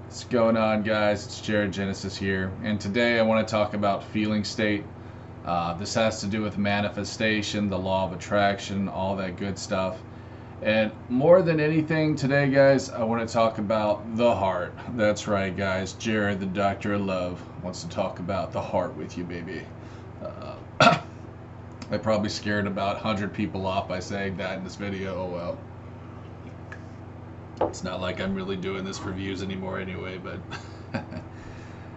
What's going on, guys? It's Jared Genesis here, and today I want to talk about feeling state. This has to do with manifestation, the law of attraction, all that good stuff. And more than anything today, guys, I want to talk about the heart. That's right, guys. Jared, the doctor of love, wants to talk about the heart with you, baby. I probably scared about 100 people off by saying that in this video. Oh well. It's not like I'm really doing this for views anymore anyway, but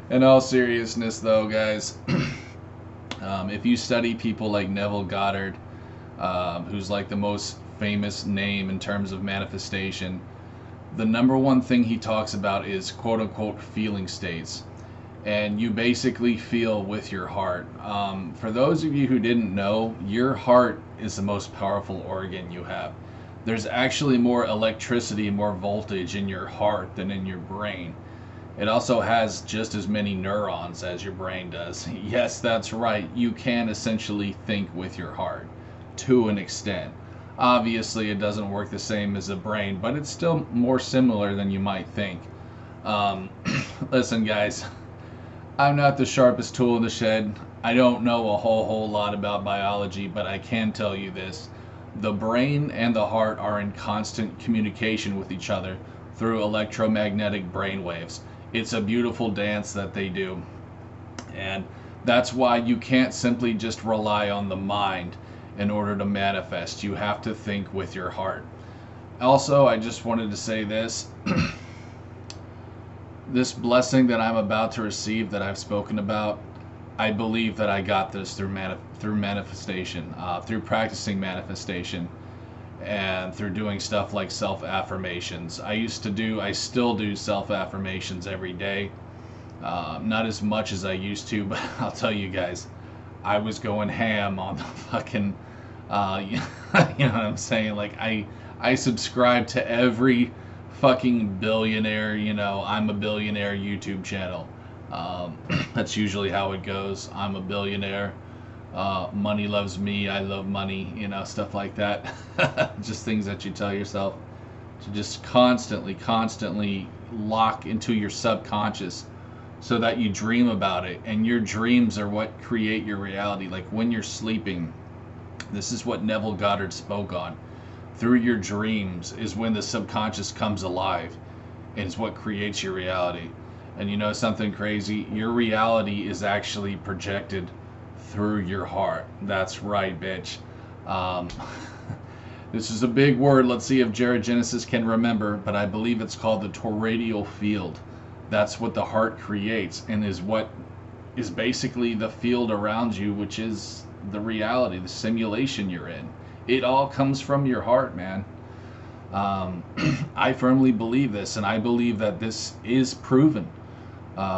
in all seriousness though, guys, if you study people like Neville Goddard, who's like the most famous name in terms of manifestation, the number one thing he talks about is quote unquote feeling states. And you basically feel with your heart. For those of you who didn't know, your heart is the most powerful organ you have. There's actually more electricity, more voltage in your heart than in your brain. It also has just as many neurons as your brain does. Yes, that's right. You can essentially think with your heart to an extent. Obviously, it doesn't work the same as the brain, but it's still more similar than you might think. Listen, guys, I'm not the sharpest tool in the shed. I don't know a whole lot about biology, but I can tell you this. The brain and the heart are in constant communication with each other through electromagnetic brainwaves. It's a beautiful dance that they do. And that's why you can't simply just rely on the mind in order to manifest. You have to think with your heart. Also, I just wanted to say this. This blessing that I'm about to receive that I've spoken about, I believe that I got this through manifestation, through practicing manifestation, and through doing stuff like self-affirmations. I still do self-affirmations every day. Not as much as I used to, but I'll tell you guys, I was going ham on the fucking, you know what I'm saying? Like, I subscribe to every fucking billionaire, I'm a billionaire YouTube channel. That's usually how it goes. I'm a billionaire. Money loves me. I love money. Stuff like that. Just things that you tell yourself to just constantly lock into your subconscious so that you dream about it. And your dreams are what create your reality. Like when you're sleeping, this is what Neville Goddard spoke on. Through your dreams is when the subconscious comes alive and is what creates your reality. And you know something crazy? Your reality is actually projected through your heart. That's right, bitch. This is a big word. Let's see if Jared Genesis can remember, but I believe it's called the toroidal field. That's what the heart creates and is what is basically the field around you, which is the reality, the simulation you're in. It all comes from your heart, man. I firmly believe this, and I believe that this is proven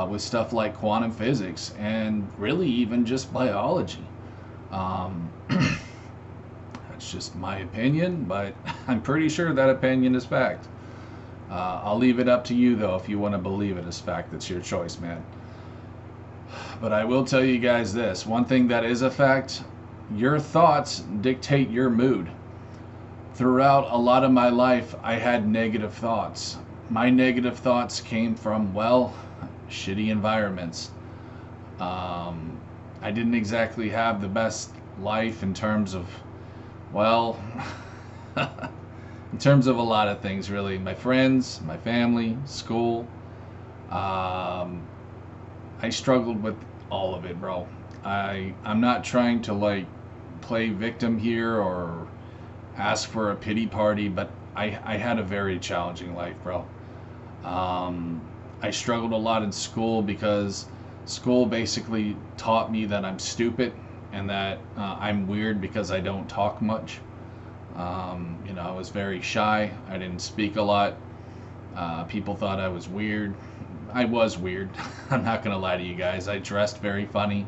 with stuff like quantum physics and really even just biology. That's just my opinion, but I'm pretty sure that opinion is fact. I'll leave it up to you, though, if you want to believe it as fact. That's your choice, man. But I will tell you guys this. One thing that is a fact, your thoughts dictate your mood. Throughout a lot of my life, I had negative thoughts. My negative thoughts came from, well, shitty environments. I didn't exactly have the best life in terms of, well, in terms of a lot of things, really. My friends, my family, school. I struggled with all of it, bro. I'm not trying to like play victim here or ask for a pity party, but I had a very challenging life, bro. I struggled a lot in school because school basically taught me that I'm stupid and that I'm weird because I don't talk much. I was very shy. I didn't speak a lot. People thought I was weird. I was weird. I'm not going to lie to you guys. I dressed very funny.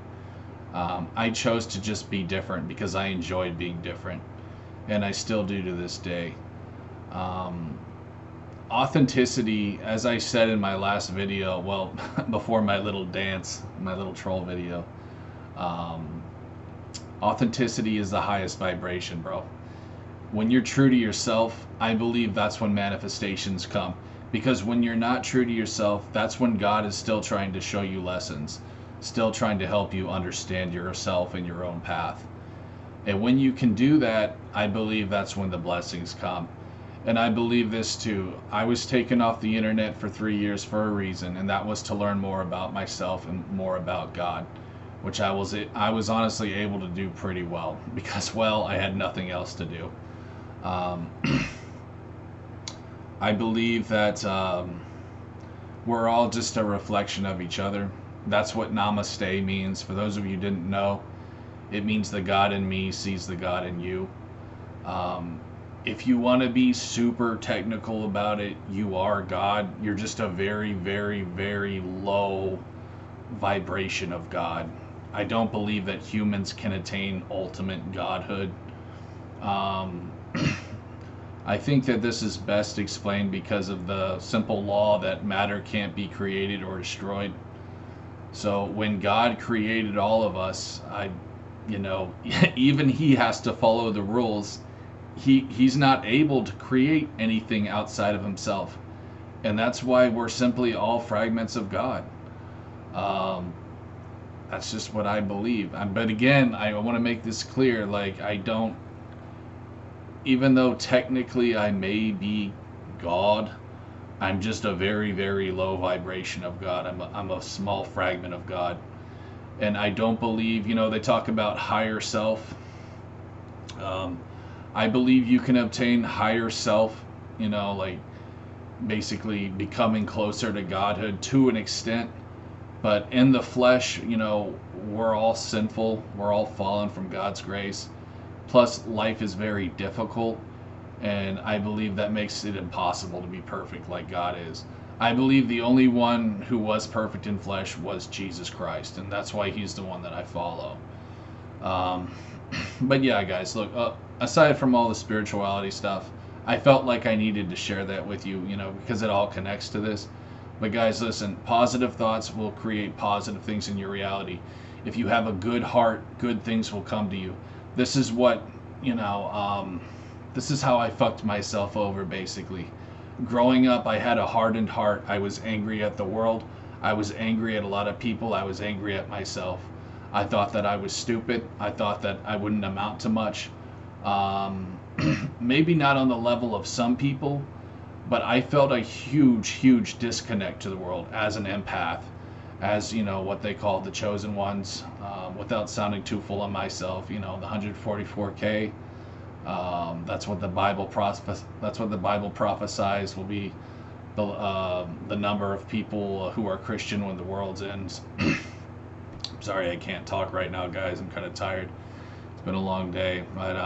I chose to just be different because I enjoyed being different. And I still do to this day. Authenticity, as I said in my last video, well, before my little dance, my little troll video, authenticity is the highest vibration, bro. When you're true to yourself, I believe that's when manifestations come. Because when you're not true to yourself, that's when God is still trying to show you lessons, still trying to help you understand yourself and your own path. And when you can do that, I believe that's when the blessings come. And I believe this too. I was taken off the internet for 3 years for a reason, and that was to learn more about myself and more about God, which I was honestly able to do pretty well because, well, I had nothing else to do. Um, I believe that we're all just a reflection of each other. That's what namaste means. For those of you who didn't know, it means the God in me sees the God in you. If you want to be super technical about it, you are God. You're just a very, very, very low vibration of God. I don't believe that humans can attain ultimate godhood. I think that this is best explained because of the simple law that matter can't be created or destroyed. So when God created all of us, even he has to follow the rules. He's not able to create anything outside of himself. And that's why we're simply all fragments of God. That's just what I believe. But again, I want to make this clear. Like, even though technically I may be God, I'm just a very, very low vibration of God. I'm a small fragment of God. And I don't believe, they talk about higher self. I believe you can obtain higher self, like basically becoming closer to Godhood to an extent. But in the flesh, we're all sinful. We're all fallen from God's grace. Plus, life is very difficult. And I believe that makes it impossible to be perfect like God is. I believe the only one who was perfect in flesh was Jesus Christ. And that's why he's the one that I follow. But yeah, guys, look, aside from all the spirituality stuff, I felt like I needed to share that with you, because it all connects to this. But guys, listen, positive thoughts will create positive things in your reality. If you have a good heart, good things will come to you. This is what, this is how I fucked myself over, basically. Growing up, I had a hardened heart. I was angry at the world. I was angry at a lot of people. I was angry at myself. I thought that I was stupid. I thought that I wouldn't amount to much. Maybe not on the level of some people, but I felt a huge, huge disconnect to the world as an empath, as, what they call the chosen ones, without sounding too full of myself, the 144K. That's what the Bible prophesies will be the number of people who are Christian when the world's ends. Sorry, I can't talk right now, guys. I'm kind of tired. It's been a long day, but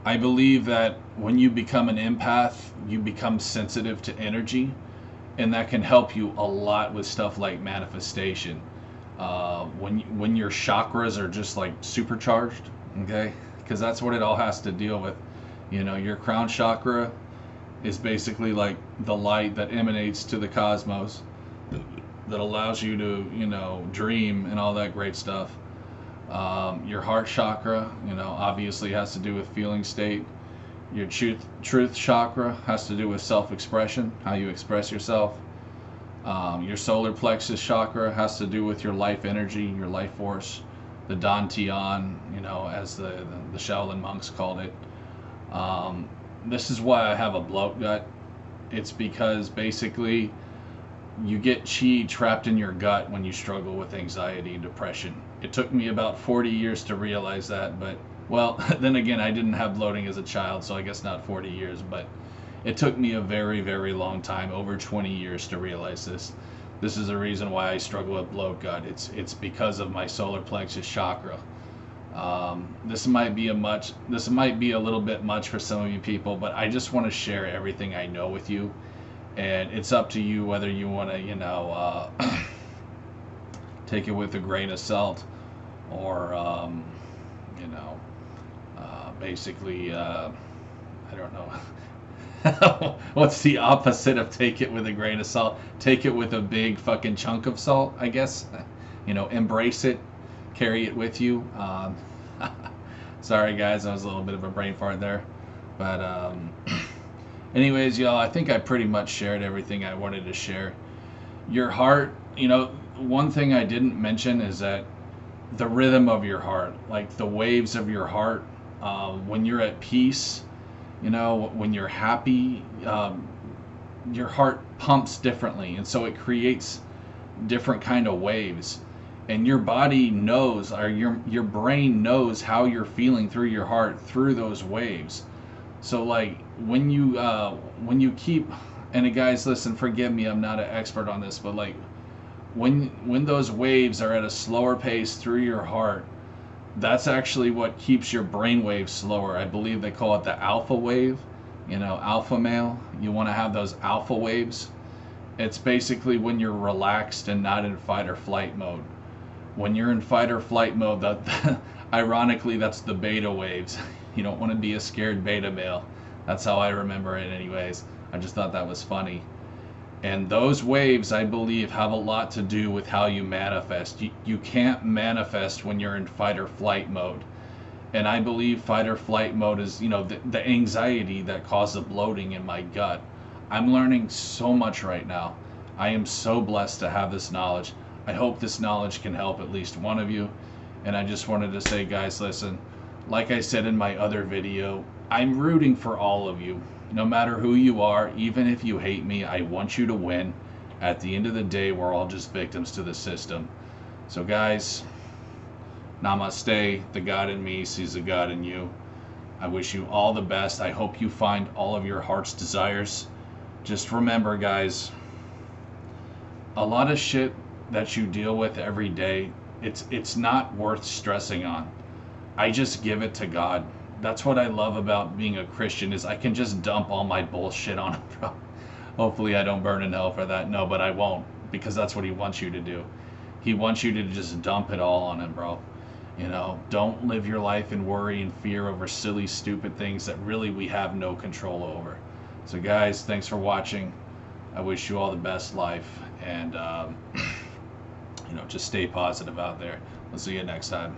I believe that when you become an empath, you become sensitive to energy, and that can help you a lot with stuff like manifestation. When your chakras are just like supercharged, okay? Because that's what it all has to deal with. Your crown chakra is basically like the light that emanates to the cosmos that allows you to, dream and all that great stuff. Your heart chakra, obviously has to do with feeling state. Your truth chakra has to do with self-expression, how you express yourself. Your solar plexus chakra has to do with your life energy, your life force, the Dantian, as the Shaolin monks called it. This is why I have a bloat gut. It's because basically you get chi trapped in your gut when you struggle with anxiety and depression. It took me about 40 years to realize that, but, well, then again, I didn't have bloating as a child, so I guess not 40 years, but it took me a very, very long time, over 20 years, to realize this. This is the reason why I struggle with bloat gut. It's because of my solar plexus chakra. This might be a little bit much for some of you people, but I just want to share everything I know with you. And it's up to you whether you want to, take it with a grain of salt, or, basically, I don't know. What's the opposite of take it with a grain of salt? Take it with a big fucking chunk of salt, I guess. Embrace it, carry it with you. Sorry, guys, that was a little bit of a brain fart there. But, Anyways, y'all, I think I pretty much shared everything I wanted to share. Your heart, one thing I didn't mention is that the rhythm of your heart, like the waves of your heart, when you're at peace, when you're happy, your heart pumps differently, and so it creates different kind of waves. And your body knows, or your brain knows how you're feeling through your heart through those waves. So like when you keep, and guys, listen, forgive me, I'm not an expert on this, but like when those waves are at a slower pace through your heart, that's actually what keeps your brain waves slower. I believe they call it the alpha wave. Alpha male. You want to have those alpha waves. It's basically when you're relaxed and not in fight or flight mode. When you're in fight or flight mode, that ironically, that's the beta waves. You don't want to be a scared beta male. That's how I remember it anyways. I just thought that was funny. And those waves, I believe, have a lot to do with how you manifest. You can't manifest when you're in fight or flight mode. And I believe fight or flight mode is, the anxiety that caused the bloating in my gut. I'm learning so much right now. I am so blessed to have this knowledge. I hope this knowledge can help at least one of you. And I just wanted to say, guys, listen, like I said in my other video, I'm rooting for all of you. No matter who you are, even if you hate me, I want you to win. At the end of the day, we're all just victims to the system. So guys, namaste. The God in me sees the God in you. I wish you all the best. I hope you find all of your heart's desires. Just remember, guys, a lot of shit that you deal with every day, it's not worth stressing on. I just give it to God. That's what I love about being a Christian, is I can just dump all my bullshit on him, bro. Hopefully I don't burn in hell for that. No, but I won't, because that's what he wants you to do. He wants you to just dump it all on him, bro. Don't live your life in worry and fear over silly, stupid things that really we have no control over. So guys, thanks for watching. I wish you all the best life, and just stay positive out there. We'll see you next time.